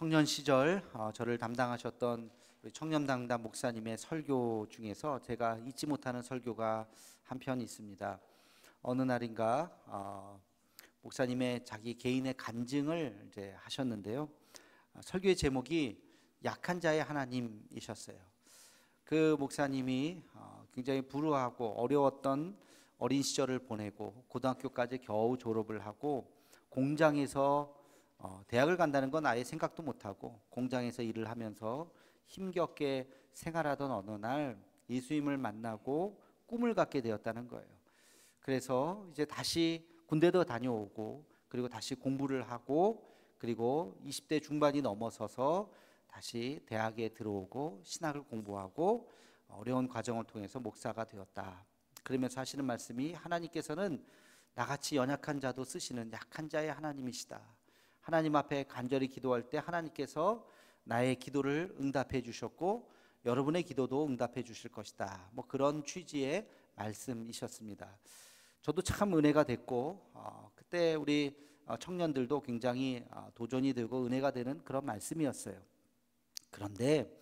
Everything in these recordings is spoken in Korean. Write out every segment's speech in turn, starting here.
청년 시절 저를 담당하셨던 우리 청년당담 목사님의 설교 중에서 제가 잊지 못하는 설교가 한 편 있습니다. 어느 날인가 목사님의 자기 개인의 간증을 이제 하셨는데요. 설교의 제목이 약한 자의 하나님이셨어요. 그 목사님이 굉장히 불우하고 어려웠던 어린 시절을 보내고 고등학교까지 겨우 졸업을 하고 공장에서 대학을 간다는 건 아예 생각도 못하고 공장에서 일을 하면서 힘겹게 생활하던 어느 날 예수님을 만나고 꿈을 갖게 되었다는 거예요. 그래서 이제 다시 군대도 다녀오고 그리고 다시 공부를 하고 그리고 20대 중반이 넘어서서 다시 대학에 들어오고 신학을 공부하고 어려운 과정을 통해서 목사가 되었다. 그러면서 하시는 말씀이 하나님께서는 나같이 연약한 자도 쓰시는 약한 자의 하나님이시다. 하나님 앞에 간절히 기도할 때 하나님께서 나의 기도를 응답해 주셨고 여러분의 기도도 응답해 주실 것이다. 뭐 그런 취지의 말씀이셨습니다. 저도 참 은혜가 됐고 그때 우리 청년들도 굉장히 도전이 되고 은혜가 되는 그런 말씀이었어요. 그런데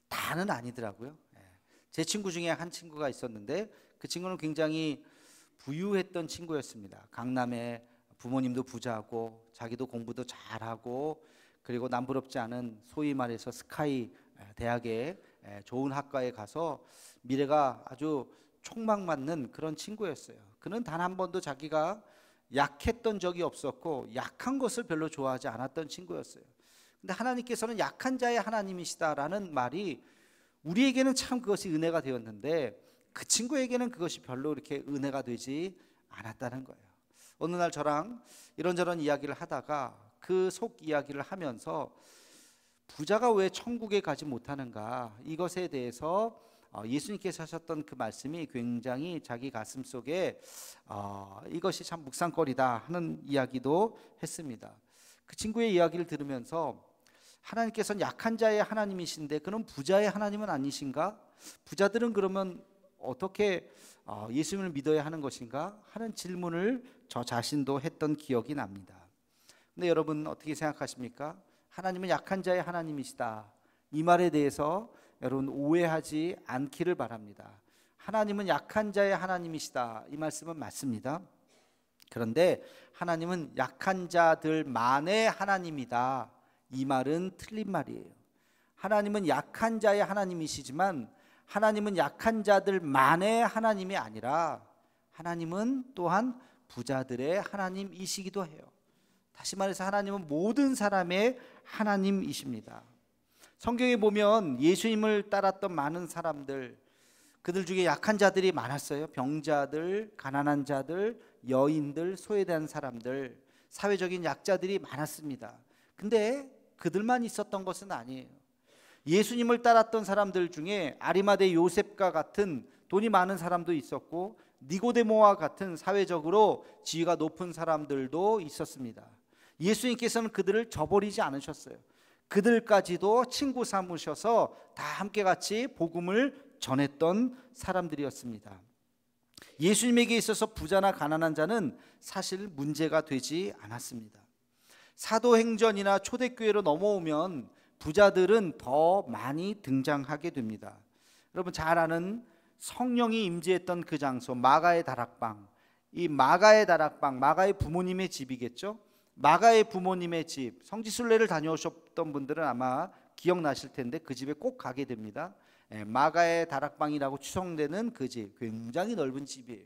다는 아니더라고요. 제 친구 중에 한 친구가 있었는데 그 친구는 굉장히 부유했던 친구였습니다. 강남에 부모님도 부자고 자기도 공부도 잘하고 그리고 남부럽지 않은 소위 말해서 스카이 대학에 좋은 학과에 가서 미래가 아주 촉망맞는 그런 친구였어요. 그는 단 한 번도 자기가 약했던 적이 없었고 약한 것을 별로 좋아하지 않았던 친구였어요. 근데 하나님께서는 약한 자의 하나님이시다라는 말이 우리에게는 참 그것이 은혜가 되었는데 그 친구에게는 그것이 별로 이렇게 은혜가 되지 않았다는 거예요. 어느 날 저랑 이런저런 이야기를 하다가 그 속 이야기를 하면서 부자가 왜 천국에 가지 못하는가 이것에 대해서 예수님께서 하셨던 그 말씀이 굉장히 자기 가슴 속에 이것이 참 묵상거리다 하는 이야기도 했습니다. 그 친구의 이야기를 들으면서 하나님께서는 약한 자의 하나님이신데 그럼 부자의 하나님은 아니신가? 부자들은 그러면 어떻게 예수님을 믿어야 하는 것인가 하는 질문을 저 자신도 했던 기억이 납니다. 근데 여러분 어떻게 생각하십니까? 하나님은 약한 자의 하나님이시다. 이 말에 대해서 여러분 오해하지 않기를 바랍니다. 하나님은 약한 자의 하나님이시다. 이 말씀은 맞습니다. 그런데 하나님은 약한 자들만의 하나님이다. 이 말은 틀린 말이에요. 하나님은 약한 자의 하나님이시지만 하나님은 약한 자들만의 하나님이 아니라 하나님은 또한 부자들의 하나님이시기도 해요. 다시 말해서 하나님은 모든 사람의 하나님이십니다. 성경에 보면 예수님을 따랐던 많은 사람들, 그들 중에 약한 자들이 많았어요. 병자들, 가난한 자들, 여인들, 소외된 사람들, 사회적인 약자들이 많았습니다. 근데 그들만 있었던 것은 아니에요. 예수님을 따랐던 사람들 중에 아리마대 요셉과 같은 돈이 많은 사람도 있었고 니고데모와 같은 사회적으로 지위가 높은 사람들도 있었습니다. 예수님께서는 그들을 저버리지 않으셨어요. 그들까지도 친구 삼으셔서 다 함께 같이 복음을 전했던 사람들이었습니다. 예수님에게 있어서 부자나 가난한 자는 사실 문제가 되지 않았습니다. 사도행전이나 초대교회로 넘어오면 부자들은 더 많이 등장하게 됩니다. 여러분 잘 아는 성령이 임재했던 그 장소 마가의 다락방, 이 마가의 다락방, 마가의 부모님의 집이겠죠. 마가의 부모님의 집, 성지순례를 다녀오셨던 분들은 아마 기억나실 텐데 그 집에 꼭 가게 됩니다. 마가의 다락방이라고 추정되는 그 집, 굉장히 넓은 집이에요.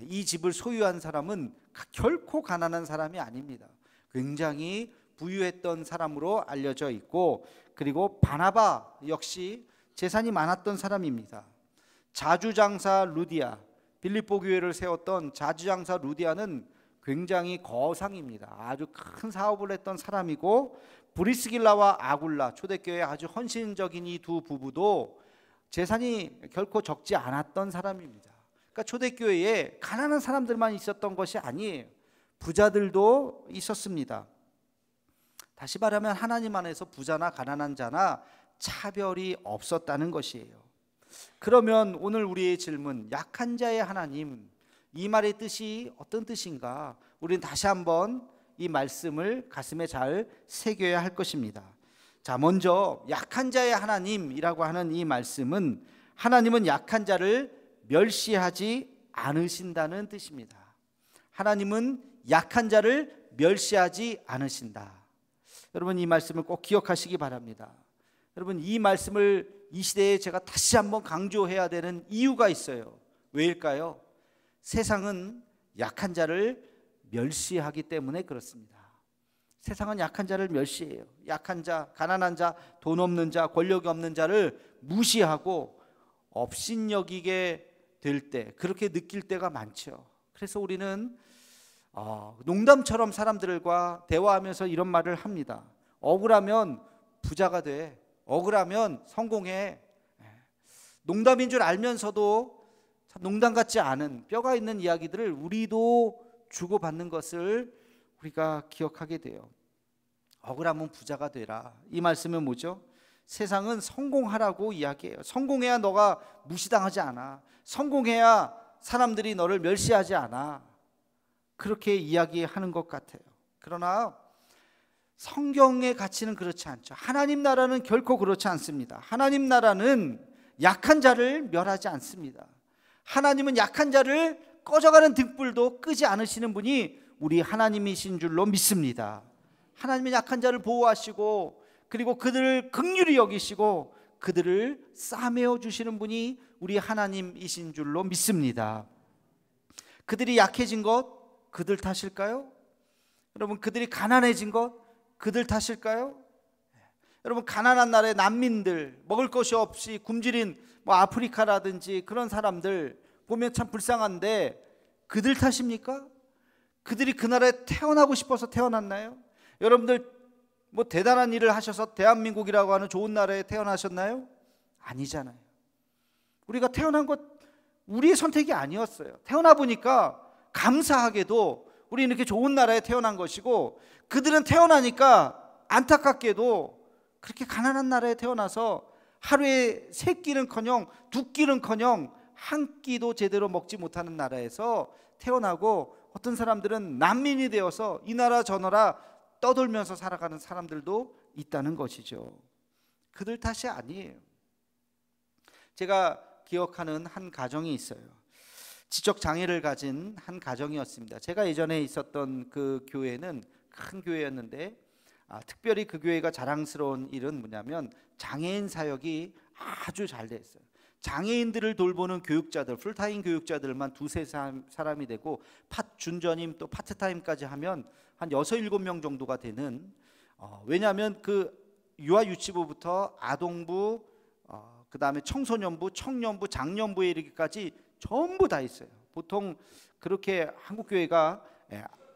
이 집을 소유한 사람은 결코 가난한 사람이 아닙니다. 굉장히 부유했던 사람으로 알려져 있고 그리고 바나바 역시 재산이 많았던 사람입니다. 자주장사 루디아, 빌립보 교회를 세웠던 자주장사 루디아는 굉장히 거상입니다. 아주 큰 사업을 했던 사람이고 브리스길라와 아굴라 초대교회에 아주 헌신적인 이 두 부부도 재산이 결코 적지 않았던 사람입니다. 그러니까 초대교회에 가난한 사람들만 있었던 것이 아니에요. 부자들도 있었습니다. 다시 말하면 하나님 안에서 부자나 가난한 자나 차별이 없었다는 것이에요. 그러면 오늘 우리의 질문, 약한 자의 하나님, 이 말의 뜻이 어떤 뜻인가? 우리는 다시 한번 이 말씀을 가슴에 잘 새겨야 할 것입니다. 자, 먼저 약한 자의 하나님이라고 하는 이 말씀은 하나님은 약한 자를 멸시하지 않으신다는 뜻입니다. 하나님은 약한 자를 멸시하지 않으신다. 여러분, 이 말씀을 꼭 기억하시기 바랍니다. 여러분, 이 말씀을 이 시대에 제가 다시 한번 강조해야 되는 이유가 있어요. 왜일까요? 세상은 약한 자를 멸시하기 때문에 그렇습니다. 세상은 약한 자를 멸시해요. 약한 자, 가난한 자, 돈 없는 자, 권력이 없는 자를 무시하고 업신여기게 될 때, 그렇게 느낄 때가 많죠. 그래서 우리는 농담처럼 사람들과 대화하면서 이런 말을 합니다. 억울하면 부자가 돼. 억울하면 성공해. 농담인 줄 알면서도 농담 같지 않은 뼈가 있는 이야기들을 우리도 주고받는 것을 우리가 기억하게 돼요. 억울하면 부자가 되라. 이 말씀은 뭐죠? 세상은 성공하라고 이야기해요. 성공해야 너가 무시당하지 않아. 성공해야 사람들이 너를 멸시하지 않아. 그렇게 이야기하는 것 같아요. 그러나 성경의 가치는 그렇지 않죠. 하나님 나라는 결코 그렇지 않습니다. 하나님 나라는 약한 자를 멸하지 않습니다. 하나님은 약한 자를 꺼져가는 등불도 끄지 않으시는 분이 우리 하나님이신 줄로 믿습니다. 하나님은 약한 자를 보호하시고, 그리고 그들을 긍휼히 여기시고 그들을 싸매어 주시는 분이 우리 하나님이신 줄로 믿습니다. 그들이 약해진 것 그들 탓일까요? 여러분, 그들이 가난해진 것 그들 탓일까요? 여러분, 가난한 나라의 난민들, 먹을 것이 없이 굶주린 아프리카라든지 그런 사람들 보면 참 불쌍한데 그들 탓입니까? 그들이 그 나라에 태어나고 싶어서 태어났나요? 여러분들 대단한 일을 하셔서 대한민국이라고 하는 좋은 나라에 태어나셨나요? 아니잖아요. 우리가 태어난 것 우리의 선택이 아니었어요. 태어나 보니까 감사하게도 우리는 이렇게 좋은 나라에 태어난 것이고, 그들은 태어나니까 안타깝게도 그렇게 가난한 나라에 태어나서 하루에 3끼는커녕 2끼는커녕 한 끼도 제대로 먹지 못하는 나라에서 태어나고, 어떤 사람들은 난민이 되어서 이 나라 저 나라 떠돌면서 살아가는 사람들도 있다는 것이죠. 그들 탓이 아니에요. 제가 기억하는 한 가정이 있어요. 지적 장애를 가진 한 가정이었습니다. 제가 예전에 있었던 그 교회는 큰 교회였는데, 특별히 그 교회가 자랑스러운 일은 뭐냐면 장애인 사역이 아주 잘 됐어요. 장애인들을 돌보는 교육자들, 풀타임 교육자들만 2-3사람이 되고, 준전임 또 파트타임까지 하면 한 6-7명 정도가 되는, 왜냐하면 그 유아유치부부터 아동부, 그 다음에 청소년부, 청년부, 장년부에 이르기까지 전부 다 있어요. 보통 그렇게 한국교회가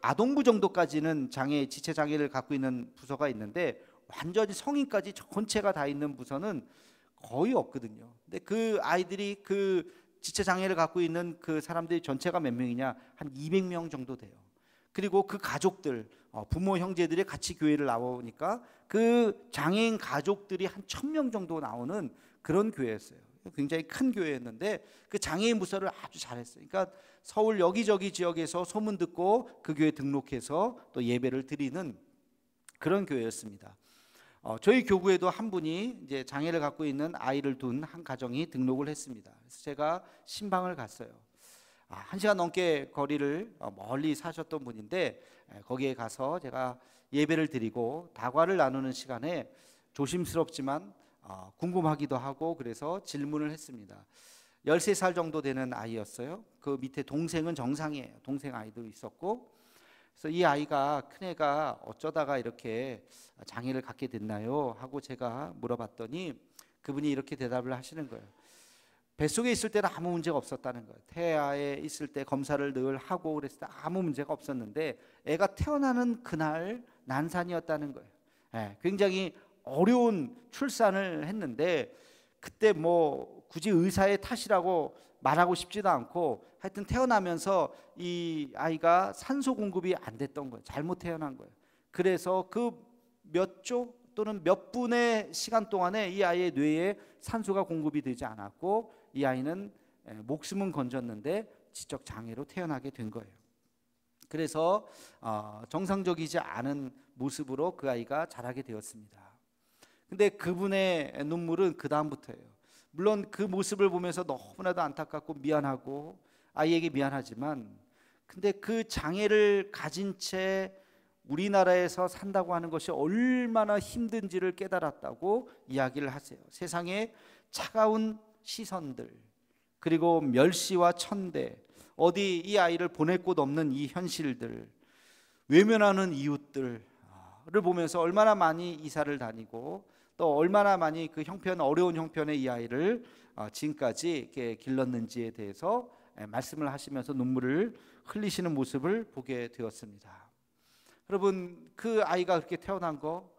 아동부 정도까지는 지체 장애를 갖고 있는 부서가 있는데, 완전히 성인까지 전체가 다 있는 부서는 거의 없거든요. 근데 그 아이들이 그 지체 장애를 갖고 있는 그 사람들이 전체가 몇 명이냐? 한 200명 정도 돼요. 그리고 그 가족들, 부모 형제들이 같이 교회를 나오니까 그 장애인 가족들이 한 1000명 정도 나오는 그런 교회였어요. 굉장히 큰 교회였는데 그 장애인 부서를 아주 잘했어요. 그러니까 서울 여기저기 지역에서 소문 듣고 그 교회 등록해서 또 예배를 드리는 그런 교회였습니다. 저희 교구에도 한 분이 이제 장애를 갖고 있는 아이를 둔 한 가정이 등록을 했습니다. 그래서 제가 신방을 갔어요. 1시간 넘게 거리를 멀리 사셨던 분인데, 거기에 가서 제가 예배를 드리고 다과를 나누는 시간에 조심스럽지만 궁금하기도 하고 그래서 질문을 했습니다. 13살 정도 되는 아이였어요. 그 밑에 동생은 정상이에요. 동생 아이도 있었고, 그래서 이 아이가, 큰애가 어쩌다가 이렇게 장애를 갖게 됐나요? 하고 제가 물어봤더니 그분이 이렇게 대답을 하시는 거예요. 뱃속에 있을 때는 아무 문제가 없었다는 거예요. 태아에 있을 때 검사를 늘 하고 그랬을 때 아무 문제가 없었는데, 애가 태어나는 그날 난산이었다는 거예요. 굉장히 어려운 출산을 했는데, 그때 굳이 의사의 탓이라고 말하고 싶지도 않고, 하여튼 태어나면서 이 아이가 산소 공급이 안 됐던 거예요. 잘못 태어난 거예요. 그래서 그 몇 초 또는 몇 분의 시간 동안에 이 아이의 뇌에 산소가 공급이 되지 않았고, 이 아이는 목숨은 건졌는데 지적 장애로 태어나게 된 거예요. 그래서 정상적이지 않은 모습으로 그 아이가 자라게 되었습니다. 근데 그분의 눈물은 그 다음부터예요. 물론 그 모습을 보면서 너무나도 안타깝고 미안하고 아이에게 미안하지만, 근데 그 장애를 가진 채 우리나라에서 산다고 하는 것이 얼마나 힘든지를 깨달았다고 이야기를 하세요. 세상에 차가운 시선들, 그리고 멸시와 천대, 어디 이 아이를 보낼 곳 없는 이 현실들, 외면하는 이웃들을 보면서 얼마나 많이 이사를 다니고 또 얼마나 많이 그 어려운 형편의 이 아이를 지금까지 이렇게 길렀는지에 대해서 말씀을 하시면서 눈물을 흘리시는 모습을 보게 되었습니다. 여러분, 그 아이가 그렇게 태어난 거,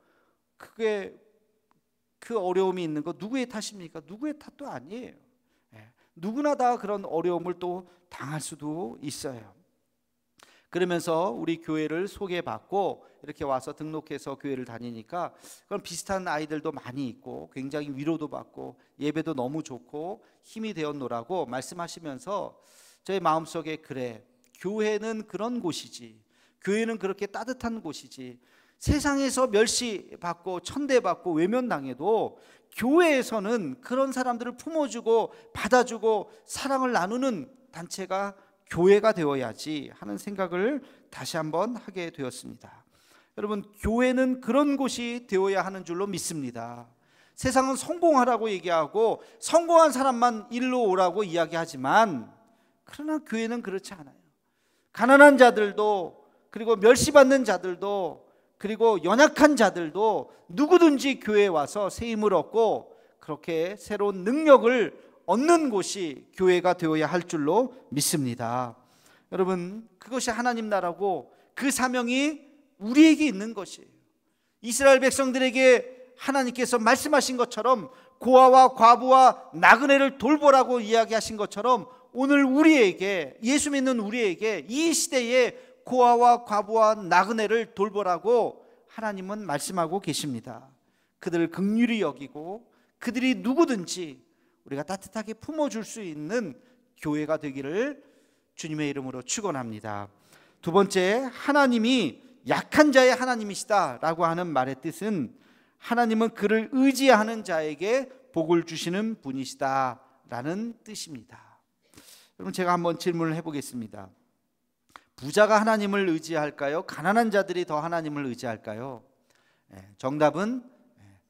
그게 그 어려움이 있는 거 누구의 탓입니까? 누구의 탓도 아니에요. 누구나 다 그런 어려움을 또 당할 수도 있어요. 그러면서 우리 교회를 소개받고 이렇게 와서 등록해서 교회를 다니니까 그런 비슷한 아이들도 많이 있고 굉장히 위로도 받고 예배도 너무 좋고 힘이 되었노라고 말씀하시면서 저의 마음속에, 그래, 교회는 그런 곳이지, 교회는 그렇게 따뜻한 곳이지, 세상에서 멸시받고 천대받고 외면당해도 교회에서는 그런 사람들을 품어주고 받아주고 사랑을 나누는 단체가 교회가 되어야지 하는 생각을 다시 한번 하게 되었습니다. 여러분, 교회는 그런 곳이 되어야 하는 줄로 믿습니다. 세상은 성공하라고 얘기하고 성공한 사람만 일로 오라고 이야기하지만, 그러나 교회는 그렇지 않아요. 가난한 자들도, 그리고 멸시받는 자들도, 그리고 연약한 자들도 누구든지 교회에 와서 새 힘을 얻고 그렇게 새로운 능력을 얻는 곳이 교회가 되어야 할 줄로 믿습니다. 여러분, 그것이 하나님 나라고 그 사명이 우리에게 있는 것이에요. 이스라엘 백성들에게 하나님께서 말씀하신 것처럼 고아와 과부와 나그네를 돌보라고 이야기하신 것처럼 오늘 우리에게, 예수 믿는 우리에게 이 시대에 고아와 과부와 나그네를 돌보라고 하나님은 말씀하고 계십니다. 그들을 긍휼히 여기고 그들이 누구든지 우리가 따뜻하게 품어줄 수 있는 교회가 되기를 주님의 이름으로 축원합니다. 두 번째, 하나님이 약한 자의 하나님이시다라고 하는 말의 뜻은 하나님은 그를 의지하는 자에게 복을 주시는 분이시다라는 뜻입니다. 여러분, 제가 한번 질문을 해보겠습니다. 부자가 하나님을 의지할까요? 가난한 자들이 더 하나님을 의지할까요? 정답은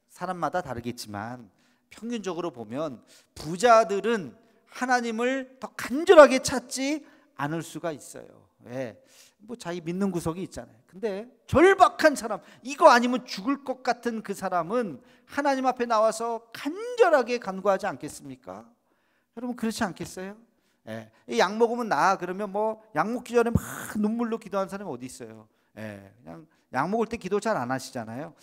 사람마다 다르겠지만 평균적으로 보면 부자들은 하나님을 더 간절하게 찾지 않을 수가 있어요. 왜? 뭐 자기 믿는 구석이 있잖아요. 근데 절박한 사람, 이거 아니면 죽을 것 같은 그 사람은 하나님 앞에 나와서 간절하게 간구하지 않겠습니까? 여러분, 그렇지 않겠어요? 약 먹으면 나아 그러면 뭐 약 먹기 전에 막 눈물로 기도하는 사람이 어디 있어요? 그냥 약 먹을 때 기도 잘 안 하시잖아요.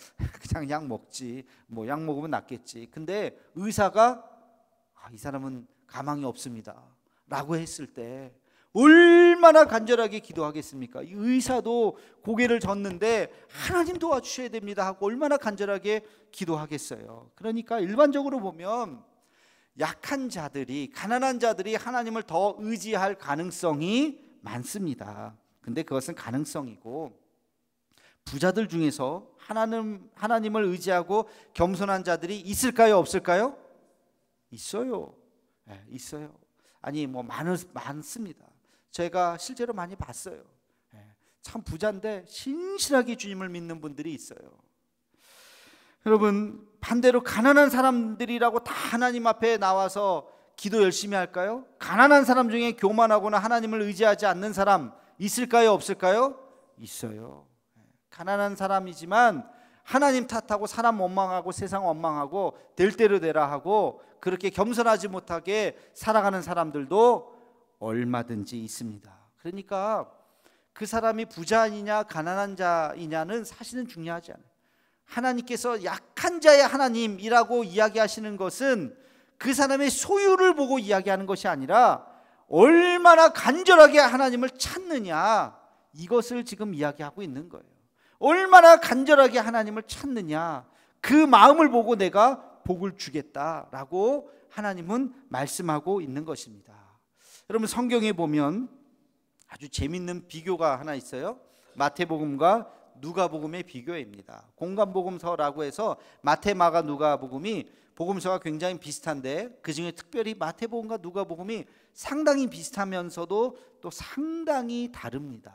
그냥 약 먹지, 뭐 약 먹으면 낫겠지. 근데 의사가 이 사람은 가망이 없습니다 라고 했을 때 얼마나 간절하게 기도하겠습니까? 이 의사도 고개를 젓는데 하나님 도와주셔야 됩니다 하고 얼마나 간절하게 기도하겠어요. 그러니까 일반적으로 보면 약한 자들이, 가난한 자들이 하나님을 더 의지할 가능성이 많습니다. 근데 그것은 가능성이고, 부자들 중에서 하나님을 의지하고 겸손한 자들이 있을까요? 없을까요? 있어요. 있어요. 아니 뭐 많습니다. 제가 실제로 많이 봤어요. 참 부자인데 신실하게 주님을 믿는 분들이 있어요. 여러분, 반대로 가난한 사람들이라고 다 하나님 앞에 나와서 기도 열심히 할까요? 가난한 사람 중에 교만하거나 하나님을 의지하지 않는 사람 있을까요? 없을까요? 있어요. 가난한 사람이지만 하나님 탓하고 사람 원망하고 세상 원망하고 될 대로 되라 하고 그렇게 겸손하지 못하게 살아가는 사람들도 얼마든지 있습니다. 그러니까 그 사람이 부자이냐 가난한 자이냐는 사실은 중요하지 않아요. 하나님께서 약한 자의 하나님이라고 이야기하시는 것은 그 사람의 소유를 보고 이야기하는 것이 아니라 얼마나 간절하게 하나님을 찾느냐, 이것을 지금 이야기하고 있는 거예요. 얼마나 간절하게 하나님을 찾느냐, 그 마음을 보고 내가 복을 주겠다라고 하나님은 말씀하고 있는 것입니다. 여러분, 성경에 보면 아주 재밌는 비교가 하나 있어요. 마태복음과 누가복음의 비교입니다. 공관복음서라고 해서 마태, 마가, 누가복음이 복음서가 굉장히 비슷한데 그중에 특별히 마태복음과 누가복음이 상당히 비슷하면서도 또 상당히 다릅니다.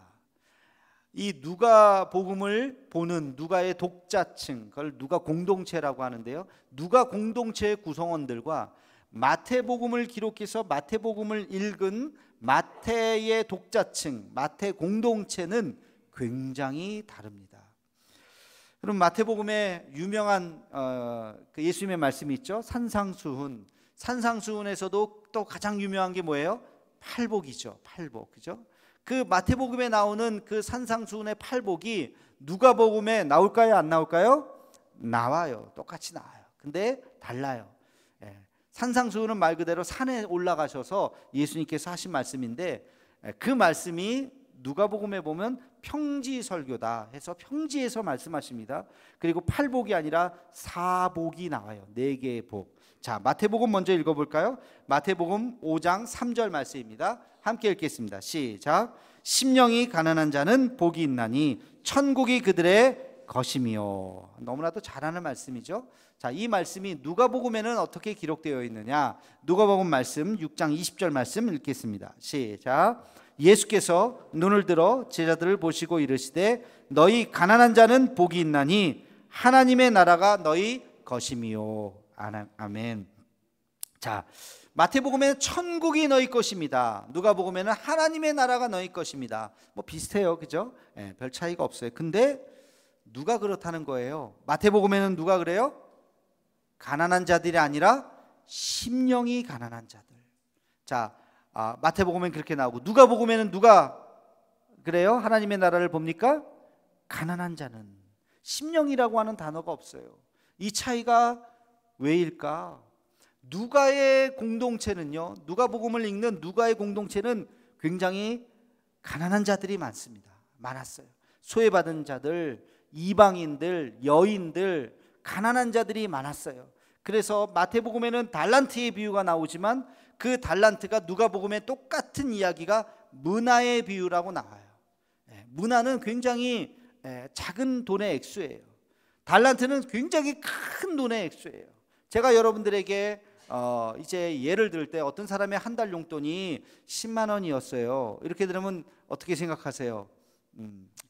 이 누가복음을 보는 누가의 독자층, 그걸 누가 공동체라고 하는데요. 누가 공동체의 구성원들과 마태복음을 기록해서 마태복음을 읽은 마태의 독자층, 마태 공동체는 굉장히 다릅니다. 그럼 마태복음에 유명한 그 예수님의 말씀이 있죠. 산상수훈. 산상수훈에서도 또 가장 유명한 게 뭐예요? 팔복이죠. 팔복, 그죠? 그 마태복음에 나오는 그 산상수훈의 팔복이 누가복음에 나올까요? 안 나올까요? 나와요. 똑같이 나와요. 근데 달라요. 산상수훈은 말 그대로 산에 올라가셔서 예수님께서 하신 말씀인데 그 말씀이 누가복음에 보면 평지설교다 해서 평지에서 말씀하십니다. 그리고 팔복이 아니라 사복이 나와요. 4개의 복. 자, 마태복음 먼저 읽어볼까요? 마태복음 5장 3절 말씀입니다. 함께 읽겠습니다. 시작. 심령이 가난한 자는 복이 있나니 천국이 그들의 것이며. 너무나도 잘하는 말씀이죠. 자, 이 말씀이 누가복음에는 어떻게 기록되어 있느냐? 누가복음 말씀 6장 20절 말씀 읽겠습니다. 시작. 예수께서 눈을 들어 제자들을 보시고 이르시되 너희 가난한 자는 복이 있나니 하나님의 나라가 너희 것이미요. 아멘. 자, 마태복음에는 천국이 너희 것입니다. 누가복음에는 하나님의 나라가 너희 것입니다. 뭐 비슷해요, 그죠? 별 차이가 없어요. 근데 누가 그렇다는 거예요? 마태복음에는 누가 그래요? 가난한 자들이 아니라 심령이 가난한 자들. 자, 마태복음에는 그렇게 나오고 누가복음에는 누가 그래요? 하나님의 나라를 봅니까? 가난한 자는. 심령이라고 하는 단어가 없어요. 이 차이가 왜일까? 누가의 공동체는요, 누가복음을 읽는 누가의 공동체는 굉장히 가난한 자들이 많았어요. 소외받은 자들, 이방인들, 여인들, 가난한 자들이 많았어요. 그래서 마태복음에는 달란트의 비유가 나오지만 그 달란트가 누가복음에 똑같은 이야기가 문화의 비유라고 나와요. 문화는 굉장히 작은 돈의 액수예요. 달란트는 굉장히 큰 돈의 액수예요. 제가 여러분들에게 이제 예를 들 때 어떤 사람의 한 달 용돈이 10만 원이었어요. 이렇게 들으면 어떻게 생각하세요?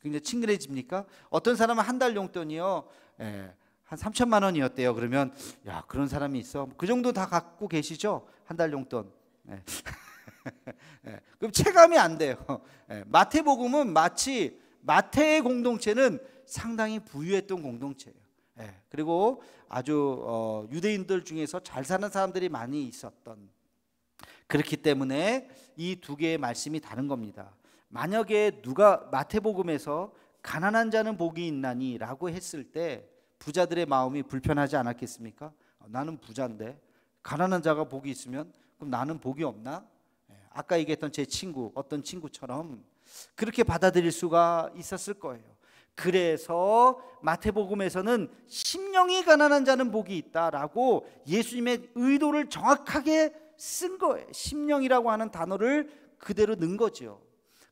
굉장히 친근해집니까? 어떤 사람은 한 달 용돈이요, 한 3천만 원이었대요. 그러면 야, 그런 사람이 있어? 그 정도 다 갖고 계시죠? 한 달 용돈. 그럼 체감이 안 돼요. 마태복음은 마치 마태의 공동체는 상당히 부유했던 공동체예요. 그리고 아주 유대인들 중에서 잘 사는 사람들이 많이 있었던. 그렇기 때문에 이 두 개의 말씀이 다른 겁니다. 만약에 누가 마태복음에서 가난한 자는 복이 있나니 라고 했을 때 부자들의 마음이 불편하지 않았겠습니까? 나는 부자인데 가난한 자가 복이 있으면 그럼 나는 복이 없나? 아까 얘기했던 제 친구, 어떤 친구처럼 그렇게 받아들일 수가 있었을 거예요. 그래서 마태복음에서는 심령이 가난한 자는 복이 있다라고 예수님의 의도를 정확하게 쓴 거예요. 심령이라고 하는 단어를 그대로 넣은 거죠.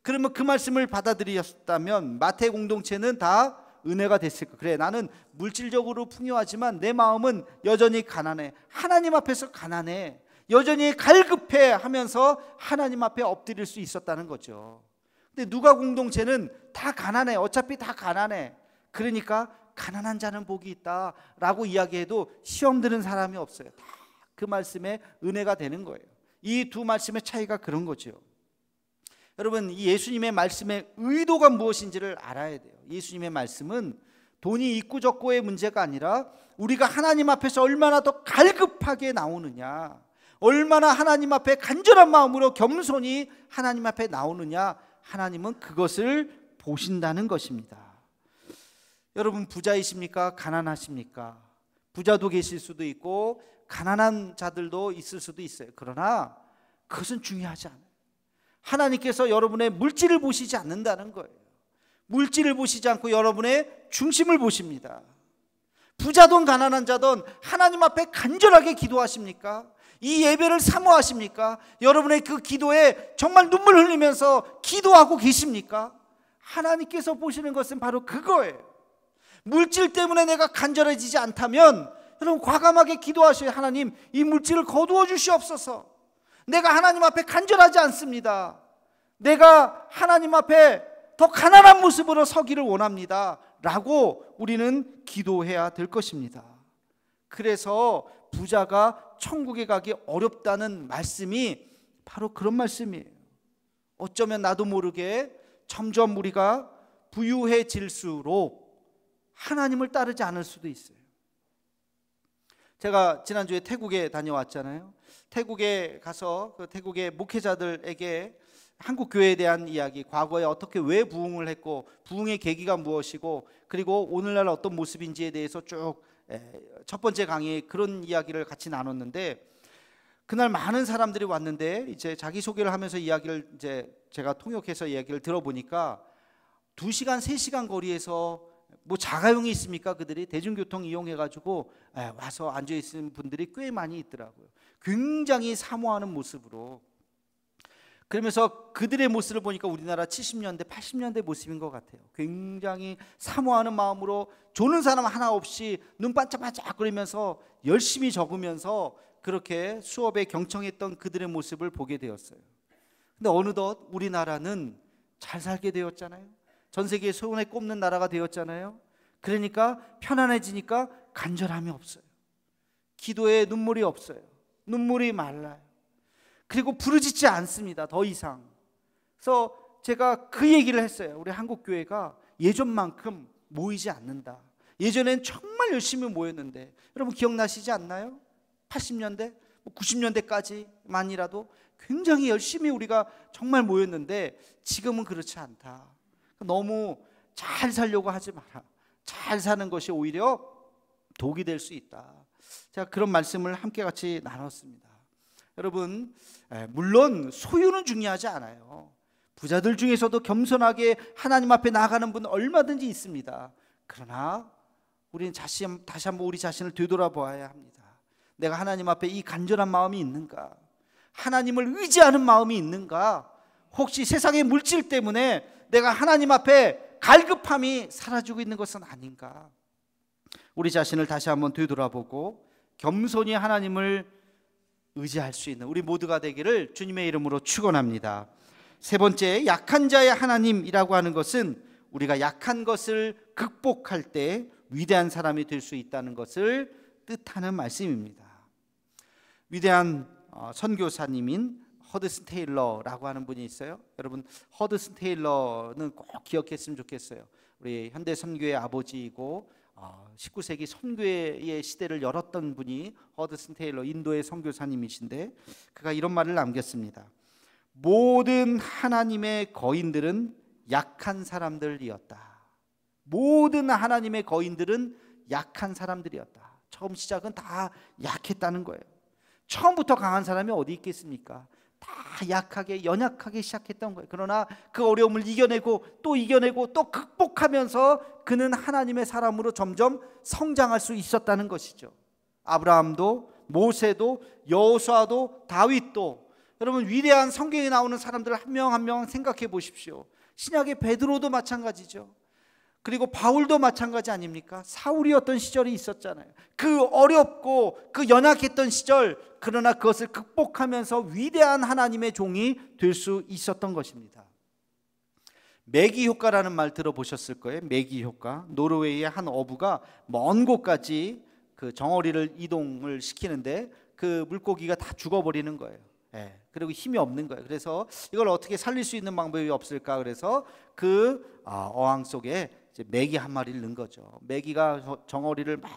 그러면 그 말씀을 받아들였다면 마태 공동체는 다 은혜가 됐을 거예요. 그래, 나는 물질적으로 풍요하지만 내 마음은 여전히 가난해. 하나님 앞에서 가난해. 여전히 갈급해 하면서 하나님 앞에 엎드릴 수 있었다는 거죠. 근데 누가 공동체는 다 가난해. 어차피 다 가난해. 그러니까 가난한 자는 복이 있다라고 이야기해도 시험 드는 사람이 없어요. 다 그 말씀에 은혜가 되는 거예요. 이 두 말씀의 차이가 그런 거죠. 여러분, 이 예수님의 말씀의 의도가 무엇인지를 알아야 돼요. 예수님의 말씀은 돈이 있고 적고의 문제가 아니라 우리가 하나님 앞에서 얼마나 더 갈급하게 나오느냐, 얼마나 하나님 앞에 간절한 마음으로 겸손히 하나님 앞에 나오느냐, 하나님은 그것을 보신다는 것입니다. 여러분, 부자이십니까? 가난하십니까? 부자도 계실 수도 있고 가난한 자들도 있을 수도 있어요. 그러나 그것은 중요하지 않아요. 하나님께서 여러분의 물질을 보시지 않는다는 거예요. 물질을 보시지 않고 여러분의 중심을 보십니다. 부자든 가난한 자든 하나님 앞에 간절하게 기도하십니까? 이 예배를 사모하십니까? 여러분의 그 기도에 정말 눈물 흘리면서 기도하고 계십니까? 하나님께서 보시는 것은 바로 그거예요. 물질 때문에 내가 간절해지지 않다면 여러분 과감하게 기도하셔야, 하나님 이 물질을 거두어 주시옵소서. 내가 하나님 앞에 간절하지 않습니다. 내가 하나님 앞에 더 가난한 모습으로 서기를 원합니다 라고 우리는 기도해야 될 것입니다. 그래서 부자가 천국에 가기 어렵다는 말씀이 바로 그런 말씀이에요. 어쩌면 나도 모르게 점점 우리가 부유해질수록 하나님을 따르지 않을 수도 있어요. 제가 지난주에 태국에 다녀왔잖아요. 태국에 가서 그 태국의 목회자들에게 한국 교회에 대한 이야기, 과거에 어떻게 왜 부흥을 했고 부흥의 계기가 무엇이고 그리고 오늘날 어떤 모습인지에 대해서 쭉 첫 번째 강의에 그런 이야기를 같이 나눴는데, 그날 많은 사람들이 왔는데 이제 자기소개를 하면서 이야기를 이제 제가 통역해서 이야기를 들어보니까 2시간 3시간 거리에서 뭐 자가용이 있습니까? 그들이 대중교통 이용해가지고 와서 앉아있는 분들이 꽤 많이 있더라고요. 굉장히 사모하는 모습으로. 그러면서 그들의 모습을 보니까 우리나라 70년대 80년대 모습인 것 같아요. 굉장히 사모하는 마음으로 조는 사람 하나 없이 눈 반짝반짝거리면서 열심히 적으면서 그렇게 수업에 경청했던 그들의 모습을 보게 되었어요. 근데 어느덧 우리나라는 잘 살게 되었잖아요. 전 세계에 손에 꼽는 나라가 되었잖아요. 그러니까 편안해지니까 간절함이 없어요. 기도에 눈물이 없어요. 눈물이 말라요. 그리고 부르짖지 않습니다. 더 이상. 그래서 제가 그 얘기를 했어요. 우리 한국교회가 예전만큼 모이지 않는다. 예전엔 정말 열심히 모였는데, 여러분 기억나시지 않나요? 80년대, 90년대까지만이라도 굉장히 열심히 우리가 정말 모였는데 지금은 그렇지 않다. 너무 잘 살려고 하지 마라. 잘 사는 것이 오히려 독이 될 수 있다. 제가 그런 말씀을 함께 같이 나눴습니다. 여러분, 물론 소유는 중요하지 않아요. 부자들 중에서도 겸손하게 하나님 앞에 나아가는 분 얼마든지 있습니다. 그러나 우리는 다시 한번 우리 자신을 되돌아보아야 합니다. 내가 하나님 앞에 이 간절한 마음이 있는가? 하나님을 의지하는 마음이 있는가? 혹시 세상의 물질 때문에 내가 하나님 앞에 갈급함이 사라지고 있는 것은 아닌가? 우리 자신을 다시 한번 되돌아보고 겸손히 하나님을 의지할 수 있는 우리 모두가 되기를 주님의 이름으로 축원합니다. 세 번째, 약한 자의 하나님이라고 하는 것은 우리가 약한 것을 극복할 때 위대한 사람이 될 수 있다는 것을 뜻하는 말씀입니다. 위대한 선교사님인 허드슨 테일러라고 하는 분이 있어요. 여러분, 허드슨 테일러는 꼭 기억했으면 좋겠어요. 우리 현대 선교의 아버지이고 19세기 선교의 시대를 열었던 분이 허드슨 테일러, 인도의 선교사님이신데, 그가 이런 말을 남겼습니다. 모든 하나님의 거인들은 약한 사람들이었다. 모든 하나님의 거인들은 약한 사람들이었다. 처음 시작은 다 약했다는 거예요. 처음부터 강한 사람이 어디 있겠습니까? 다 약하게 연약하게 시작했던 거예요. 그러나 그 어려움을 이겨내고 또 극복하면서 그는 하나님의 사람으로 점점 성장할 수 있었다는 것이죠. 아브라함도, 모세도, 여호수아도, 다윗도, 여러분 위대한 성경에 나오는 사람들 한 명 한 명 생각해 보십시오. 신약의 베드로도 마찬가지죠. 그리고 바울도 마찬가지 아닙니까? 사울이었던 시절이 있었잖아요. 그 어렵고 그 연약했던 시절, 그러나 그것을 극복하면서 위대한 하나님의 종이 될 수 있었던 것입니다. 매기 효과라는 말 들어보셨을 거예요. 매기 효과. 노르웨이의 한 어부가 먼 곳까지 그 정어리를 이동을 시키는데 그 물고기가 다 죽어버리는 거예요. 그리고 힘이 없는 거예요. 그래서 이걸 어떻게 살릴 수 있는 방법이 없을까? 그래서 그 어항 속에 이제 메기 한 마리를 넣은 거죠. 메기가 정어리를 막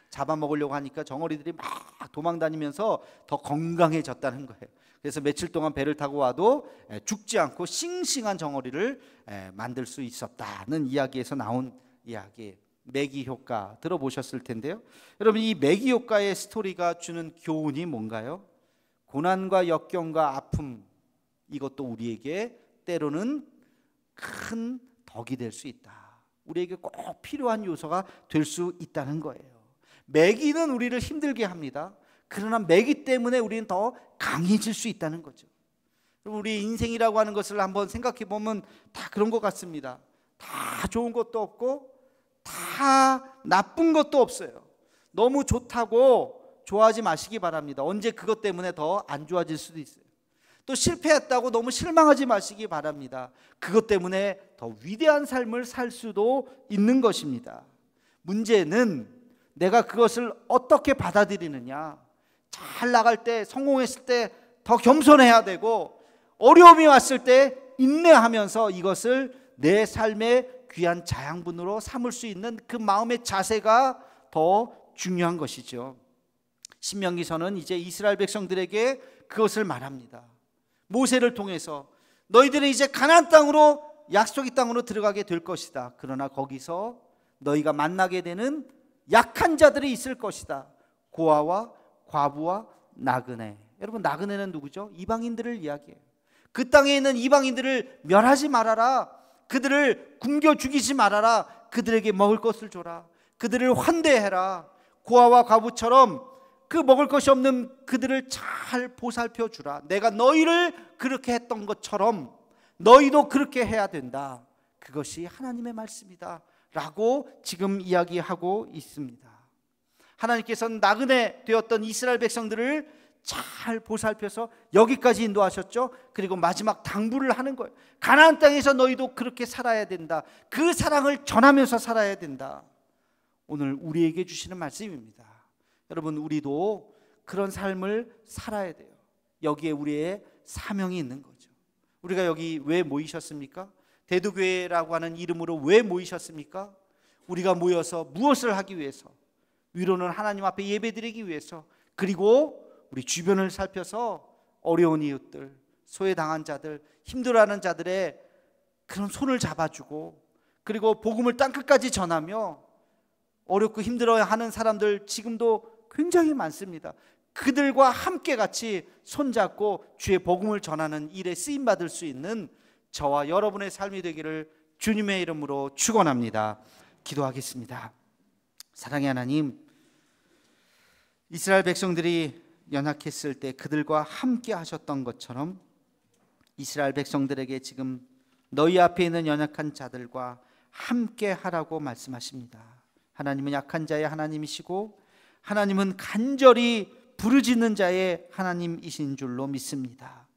잡아먹으려고 하니까 정어리들이 막 도망다니면서 더 건강해졌다는 거예요. 그래서 며칠 동안 배를 타고 와도 죽지 않고 싱싱한 정어리를 만들 수 있었다는 이야기에서 나온 이야기, 메기 효과 들어보셨을 텐데요. 여러분, 이 메기 효과의 스토리가 주는 교훈이 뭔가요? 고난과 역경과 아픔, 이것도 우리에게 때로는 큰 덕이 될 수 있다. 우리에게 꼭 필요한 요소가 될 수 있다는 거예요. 매기는 우리를 힘들게 합니다. 그러나 매기 때문에 우리는 더 강해질 수 있다는 거죠. 우리 인생이라고 하는 것을 한번 생각해 보면 다 그런 것 같습니다. 다 좋은 것도 없고 다 나쁜 것도 없어요. 너무 좋다고 좋아하지 마시기 바랍니다. 언제 그것 때문에 더 안 좋아질 수도 있어요. 또 실패했다고 너무 실망하지 마시기 바랍니다. 그것 때문에 더 위대한 삶을 살 수도 있는 것입니다. 문제는 내가 그것을 어떻게 받아들이느냐. 잘 나갈 때, 성공했을 때 더 겸손해야 되고, 어려움이 왔을 때 인내하면서 이것을 내 삶의 귀한 자양분으로 삼을 수 있는 그 마음의 자세가 더 중요한 것이죠. 신명기서는 이제 이스라엘 백성들에게 그것을 말합니다. 모세를 통해서 너희들은 이제 가나안 땅으로, 약속의 땅으로 들어가게 될 것이다. 그러나 거기서 너희가 만나게 되는 약한 자들이 있을 것이다. 고아와 과부와 나그네. 여러분, 나그네는 누구죠? 이방인들을 이야기해요. 그 땅에 있는 이방인들을 멸하지 말아라. 그들을 굶겨 죽이지 말아라. 그들에게 먹을 것을 줘라. 그들을 환대해라. 고아와 과부처럼 그 먹을 것이 없는 그들을 잘 보살펴 주라. 내가 너희를 그렇게 했던 것처럼 너희도 그렇게 해야 된다. 그것이 하나님의 말씀이다 라고 지금 이야기하고 있습니다. 하나님께서는 나그네 되었던 이스라엘 백성들을 잘 보살펴서 여기까지 인도하셨죠. 그리고 마지막 당부를 하는 거예요. 가나안 땅에서 너희도 그렇게 살아야 된다. 그 사랑을 전하면서 살아야 된다. 오늘 우리에게 주시는 말씀입니다. 여러분, 우리도 그런 삶을 살아야 돼요. 여기에 우리의 사명이 있는 거죠. 우리가 여기 왜 모이셨습니까? 대두교회라고 하는 이름으로 왜 모이셨습니까? 우리가 모여서 무엇을 하기 위해서? 위로는 하나님 앞에 예배드리기 위해서, 그리고 우리 주변을 살펴서 어려운 이웃들, 소외당한 자들, 힘들어하는 자들의 그런 손을 잡아주고, 그리고 복음을 땅끝까지 전하며 어렵고 힘들어하는 사람들 지금도 굉장히 많습니다. 그들과 함께 같이 손잡고 주의 복음을 전하는 일에 쓰임받을 수 있는 저와 여러분의 삶이 되기를 주님의 이름으로 축원합니다. 기도하겠습니다. 사랑의 하나님, 이스라엘 백성들이 연약했을 때 그들과 함께 하셨던 것처럼 이스라엘 백성들에게 지금 너희 앞에 있는 연약한 자들과 함께 하라고 말씀하십니다. 하나님은 약한 자의 하나님이시고 하나님은 간절히 부르짖는 자의 하나님이신 줄로 믿습니다.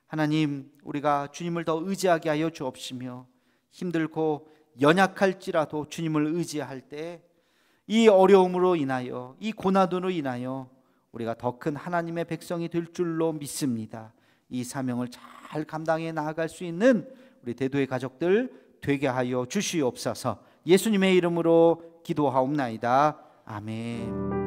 하나님, 우리가 주님을 더 의지하게 하여 주옵시며 힘들고 연약할지라도 주님을 의지할 때 이 어려움으로 인하여, 이 고난으로 인하여 우리가 더 큰 하나님의 백성이 될 줄로 믿습니다. 이 사명을 잘 감당해 나아갈 수 있는 우리 대도의 가족들 되게 하여 주시옵소서. 예수님의 이름으로 기도하옵나이다. 아멘.